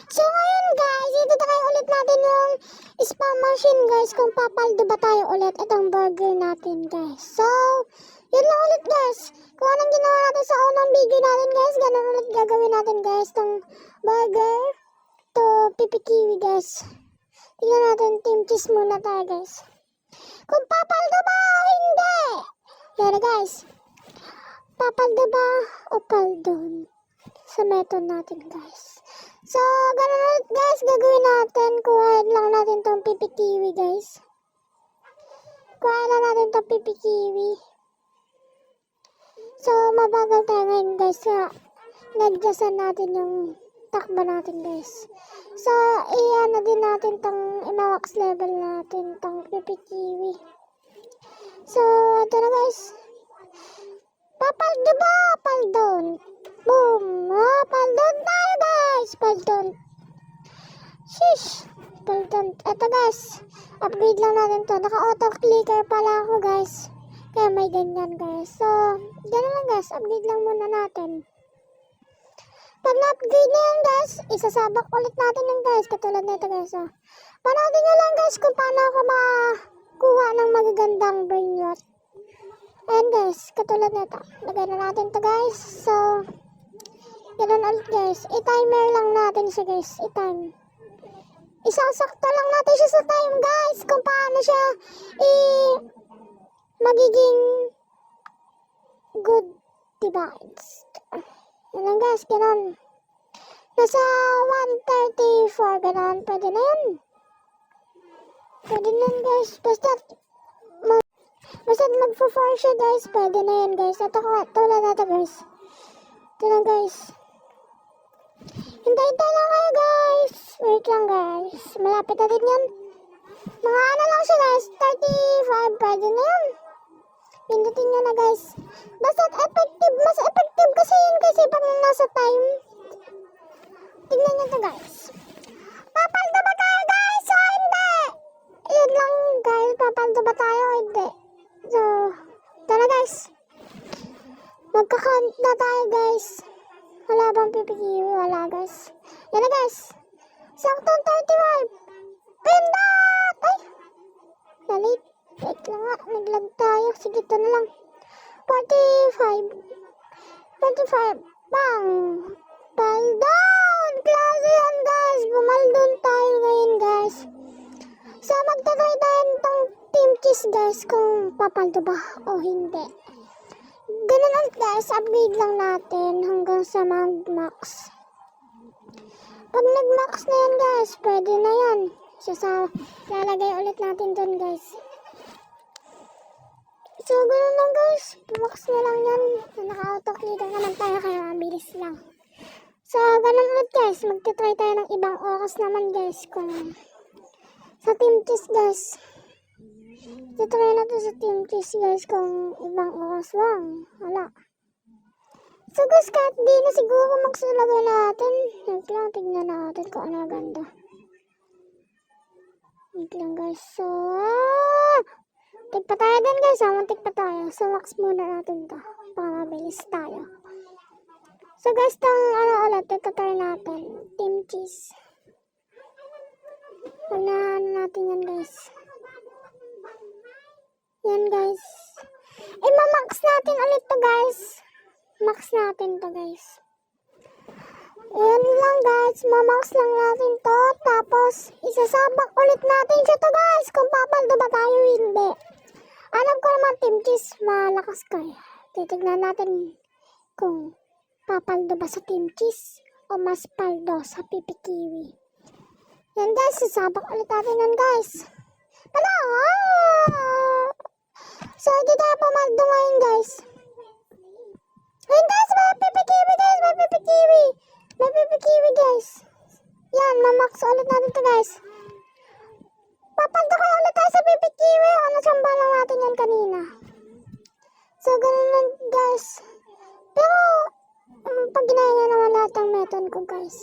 So ngayon guys, ito ulit natin yung spam machine guys, kung papaldo ba tayo ulit itong burger natin guys. So, yun lang ulit guys. Kung anong ginawa natin sa unang video natin guys, ganun ulit gagawin natin guys, tong burger to pipikiwi guys. Tingnan natin, team cheese muna tayo guys. Kung papaldo ba o hindi. Yan na guys. Papaldo ba o paldon sa method natin guys. So, ganun ulit guys, gagawin natin. Kuhain lang natin tong pipikiwi guys. Kuhain lang natin tong pipikiwi. So, mabagal tayo ngayon guys. Nagdasan natin yung takbo natin guys. So, i-ano din natin tong i-max level natin tong pipikiwi. So, ito na guys. Papaldo ba? Paldon. Boom! Paldon tayo guys! Paldon. Shish! Paldon. Ito guys. Upgrade lang natin to. Naka-auto clicker pala ako guys. Kaya may ganyan guys. So, ganun lang guys. Upgrade lang muna natin. Pag na-upgrade na yan guys, isasabak ulit natin yung guys. Katulad nito guys. So, panoodin nyo lang guys kung paano ako makakuha ng magagandang brainrot. Ayan guys, katulad nito. Lagay na natin to guys. So, ganun ulit guys. I-timer lang natin siya guys. I-time. Isasakto lang natin siya sa time guys. Kung paano siya magiging good divides. Yan lang guys, ganun. Nasa 134, ganun. Pwede na yan. Pwede na yan guys. Basta mag-4 siya guys. Pwede na yan guys. Ito tulad na ito guys. Ito lang guys. Hintay-hintay lang kayo guys. Wait lang guys. Malapit na din yan. Mga ano lang siya guys. 35. Pwede na yan. Pindutin nyo na guys. Basta effective. Mas effective kasi yun kasi pag nasa time. Tingnan nyo to guys. Papaldo ba tayo guys o hindi? Yun lang guys. Papaldo ba tayo o hindi? So, tara guys. Magka-count na tayo guys. Wala bang pipikiwi? Wala guys. Yan na guys. Saktong 35. Pindot! Ay! Nalit. Wait lang nga. Naglag tayo. Sige, ito na lang. 45. 45. Bang! Paldon! Klase yan guys. Bumaldon tayo ngayon guys. So, magtatry tayo nitong team cheese guys kung papaldo ba o hindi. Ganun ulit guys, upgrade lang natin hanggang sa mag-max. Pag nag-max na yan guys, pwede na yan. So, lalagay ulit natin dun guys. So, ganun lang guys. Max na lang yan. Naka-auto-clicker naman tayo kaya mabilis lang. So, ganun ulit guys. Magtatry tayo ng ibang oras naman guys kung sa team cheese guys. Try na to sa team cheese guys kung ibang oras lang. Wala. So guys, kahit di na siguro magsulagay natin. Wait lang, tignan natin kung ano ganda. Wait lang guys. So, tigpa tayo din guys. Tigpa tayo. So, max muna natin to. Para mabilis tayo. So guys, itong ano ulit, ito tayo natin. Team cheese. Pag na natin yan guys. Yan guys. Ma-max natin ulit to guys. Max natin to guys. Yan lang guys. Ma-max lang natin to. Tapos, isasabak ulit natin siya to guys. Kung papaldo ba tayo hindi. Alam ko naman team cheese malakas kayo. Titignan natin kung papaldo ba sa team cheese o mas paldo sa pipikiwi. Yan guys. Sasabak ulit natin yan guys. Pala! So, hindi tayo pumaldo ngayon, guys. Ayun, guys, may pipikiwi, guys. May pipikiwi. May pipikiwi, guys. Yan, mamax ulit natin to guys. Papaldo kayo ulit tayo sa pipikiwi. Ano, samba lang natin yan kanina. So, ganun lang, guys. Pero, pag ginaya nyo naman lahat ng method ko, guys,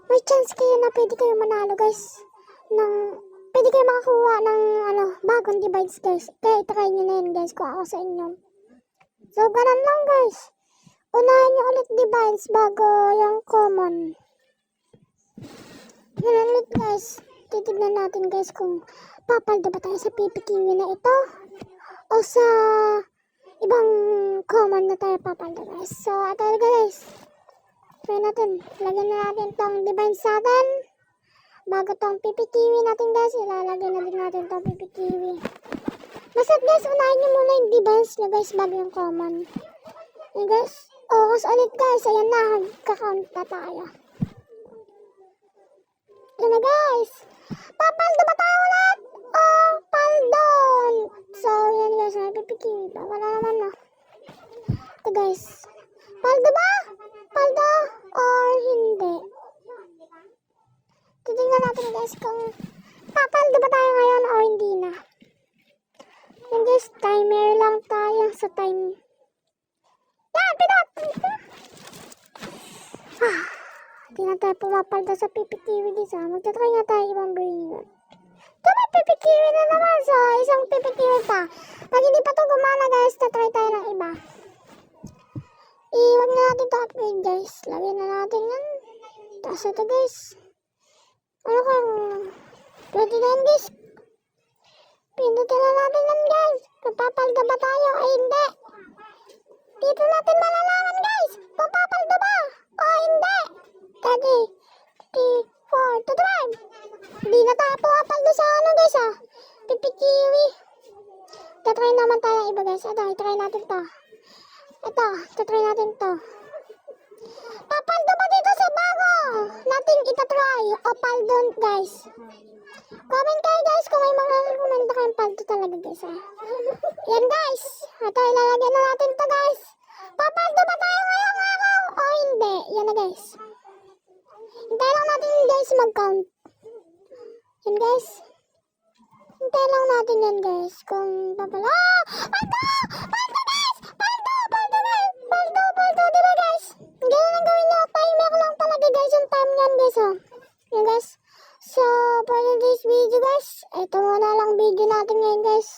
may chance kayo na pwede kayo manalo, guys. Pwede kayo makakuha ng bagong divides guys. Kaya try nyo na yun guys kung ako sa inyo. So ganun lang guys. Unahin nyo ulit divides bago yung common. Ngayon ulit guys, titignan natin guys kung papaldo ba tayo sa pipikiwi na ito o sa ibang common na tayo papaldo guys. So ito guys, try natin, lagyan na natin tong divine satin bago tong pipikiwi natin guys, ilalagay na din natin tong pipikiwi. Basta't guys, unahin nyo muna yung divines nyo guys bago yung common. Ayan guys, oras ulit guys, ayan na, kakount na tayo. Yan na guys, papaldo ba tayo ulit? O paldon? So yan guys, may pipikiwi ba? Wala naman na. Ito guys, paldo ba? Paldo or hindi? Titingnan natin guys kung papaldo ba tayo ngayon o hindi na. Yan guys, timer lang tayo sa time. Yan, pinat! Hindi na tayo pumapaldo sa pipikiwi dito. Magtatry nga tayo ibang breed. Ito may pipikiwi na naman. So, isang pipikiwi pa. Pag hindi pa ito gumana guys, tatry tayo ng iba. Iwag na natin ito upgrade guys. Lagyan na natin yan. Tapos ito guys. Ano kung pwede na yan guys. Pindutin na natin yan guys. Kung papaldo ba tayo ay hindi. Dito natin malalaman guys kung papaldo ba o hindi. 30, 3, 4, to 5. Hindi na tayo papaldo sa ano guys pipikiwi. Tatry naman tayo ng iba guys. Ito, itry natin to. Ito, tatry natin to. Papaldo ba dito sa bago nating itatry o paldon guys? Comment kayo guys kung may mga rekomenda kayong paldo talaga guys Yan guys, ito ilalagay na natin to guys. Papaldo ba tayo ngayong araw o hindi? Yan na guys. Hintay lang natin guys mag-count. Yan guys. Hintay lang natin yan guys. Kung papaldo. Paldo! Paldo guys! Paldo! Paldo guys! Paldo! Paldo! Diba guys? Ganun ang gawin nyo. Timer lang talaga guys yung time yan guys Yan guys. So, for this video guys, ito muna lang video natin ngayon guys.